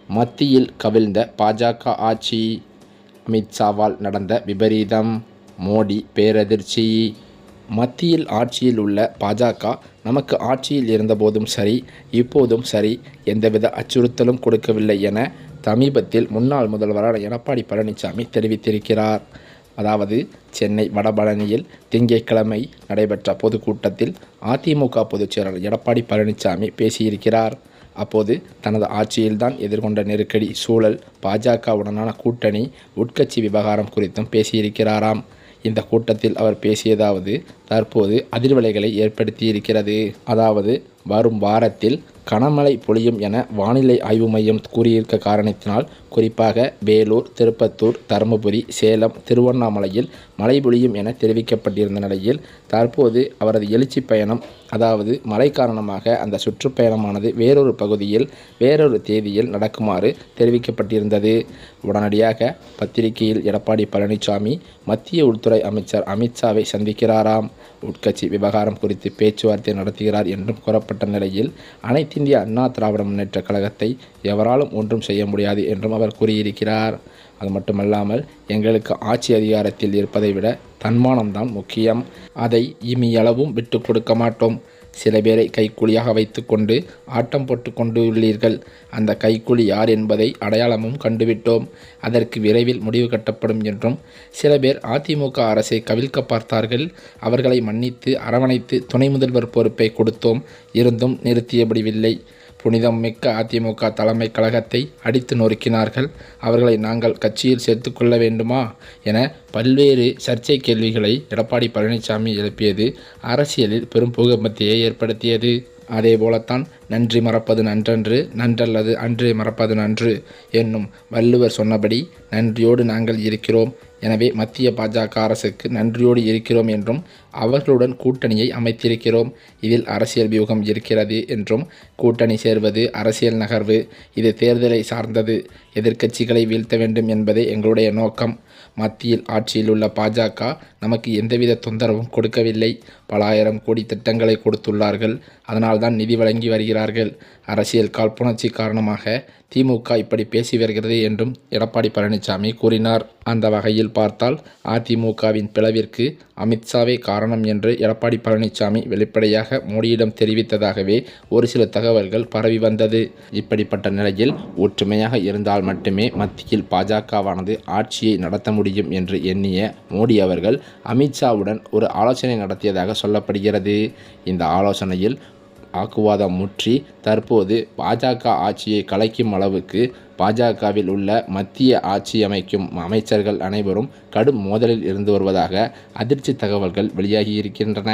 மத்தியில் கவிழ்ந்த பாஜக ஆட்சி, அமித்ஷாவால் நடந்த விபரீதம், மோடி பேரதிர்ச்சி. மத்தியில் ஆட்சியில் உள்ள பாஜக நமக்கு ஆட்சியில் இருந்தபோதும் சரி, இப்போதும் சரி, எந்தவித அச்சுறுத்தலும் கொடுக்கவில்லை என சமீபத்தில் முன்னாள் முதல்வரான எடப்பாடி பழனிசாமி தெரிவித்திருக்கிறார். அதாவது சென்னை வடபழனியில் திங்கட்கிழமை நடைபெற்ற பொதுக்கூட்டத்தில் அதிமுக பொதுச்செயலாளர் எடப்பாடி பழனிசாமி பேசியிருக்கிறார். அப்போது தனது ஆட்சியில்தான் எதிர்கொண்ட நெருக்கடி சூழல், பாஜகவுடனான கூட்டணி, உட்கட்சி விவகாரம் குறித்தும் பேசியிருக்கிறாராம். இந்த கூட்டத்தில் அவர் பேசியதாவது தற்போது அதிர்வலைகளை ஏற்படுத்தியிருக்கிறது. அதாவது வரும் வாரத்தில் கனமழை பொழியும் என வானிலை ஆய்வு மையம் கூறியிருக்க காரணத்தினால் குறிப்பாக வேலூர், திருப்பத்தூர், தருமபுரி, சேலம், திருவண்ணாமலையில் மழை பொழியும் என தெரிவிக்கப்பட்டிருந்த நிலையில் தற்போது அவரது எழுச்சி பயணம், அதாவது மழை காரணமாக அந்த சுற்றுப்பயணமானது வேறொரு பகுதியில் வேறொரு தேதியில் நடக்குமாறு தெரிவிக்கப்பட்டிருந்தது. உடனடியாக பத்திரிகையில் எடப்பாடி பழனிசாமி மத்திய உள்துறை அமைச்சர் அமித்ஷாவை சந்திக்கிறாராம். உட்கட்சி விவகாரம் குறித்து பேச்சுவார்த்தை நடத்துகிறார் என்றும் கூறப்பட்ட நிலையில் அனைத்திந்திய அண்ணா திராவிட முன்னேற்ற கழகத்தை எவராலும் ஒன்றும் செய்ய முடியாது என்றும் அவர் கூறியிருக்கிறார். அது மட்டுமல்லாமல் எங்களுக்கு ஆட்சி அதிகாரத்தில் இருப்பதை விட தன்மானம்தான் முக்கியம், அதை இமியளவும் விட்டு கொடுக்க மாட்டோம். சில பேரை கைக்கூலியாக வைத்துக்கொண்டு ஆட்டம் போட்டு கொண்டு உள்ளீர்கள். அந்த கைக்கூலி யார் என்பதை அடையாளமும் கண்டுவிட்டோம். அதற்கு விரைவில் முடிவு கட்டப்படும் என்றும், சில பேர் அதிமுக அரசை கவிழ்க்க பார்த்தார்கள். அவர்களை மன்னித்து அரவணைத்து துணை முதல்வர் பொறுப்பை கொடுத்தோம். இருந்தும் நிறுத்தியபடிவில்லை. புனிதம் மிக்க அதிமுக தலைமை கழகத்தை அடித்து நொறுக்கினார்கள். அவர்களை நாங்கள் கட்சியில் சேர்த்து கொள்ள வேண்டுமா என பல்வேறு சர்ச்சை கேள்விகளை எடப்பாடி பழனிசாமி எழுப்பியது அரசியலில் பெரும் பூகம்பத்தையே ஏற்படுத்தியது. அதேபோலத்தான் நன்றி மறப்பது நன்றன்று, நன்றல்லது அன்று மறப்பது நன்று என்னும் வள்ளுவர் சொன்னபடி நன்றியோடு நாங்கள் இருக்கிறோம். எனவே மத்திய பாஜக அரசுக்கு நன்றியோடு இருக்கிறோம் என்றும், அவர்களுடன் கூட்டணியை அமைத்திருக்கிறோம். இதில் அரசியல் வியூகம் இருக்கிறது என்றும், கூட்டணி சேர்வது அரசியல் நகர்வு, இது தேர்தலை சார்ந்தது, எதிர்க்கட்சிகளை வீழ்த்த வேண்டும் என்பதே எங்களுடைய நோக்கம். மத்தியில் ஆட்சியில் உள்ள பாஜக நமக்கு எந்தவித தொந்தரவும் கொடுக்கவில்லை. பல ஆயிரம் கோடி திட்டங்களை கொடுத்துள்ளார்கள். அதனால்தான் நிதி வழங்கி வருகிறார்கள். அரசியல் காழ்ப்புணர்ச்சி காரணமாக திமுக இப்படி பேசி வருகிறது என்றும் எடப்பாடி பழனிசாமி கூறினார். அந்த வகையில் பார்த்தால் அதிமுகவின் பிளவிற்கு அமித்ஷாவே காரணம் என்று எடப்பாடி பழனிசாமி வெளிப்படையாக மோடியிடம் தெரிவித்ததாகவே ஒரு சில தகவல்கள் பரவி வந்தது. இப்படிப்பட்ட நிலையில் ஒற்றுமையாக இருந்தால் மட்டுமே மத்தியில் பாஜகவானது ஆட்சியை நடத்த முடியும் என்று எண்ணிய மோடி அவர்கள் அமித்ஷாவுடன் ஒரு ஆலோசனை நடத்தியதாக சொல்லப்படுகிறது. இந்த ஆலோசனையில் வாக்குவாதம் முற்றி தற்போது பாஜக ஆட்சியை கலைக்கும் அளவுக்கு பாஜகவில் உள்ள மத்திய ஆட்சி அமைக்கும் அமைச்சர்கள் அனைவரும் கடும் மோதலில் இருந்து வருவதாக அதிர்ச்சி தகவல்கள் வெளியாகியிருக்கின்றன.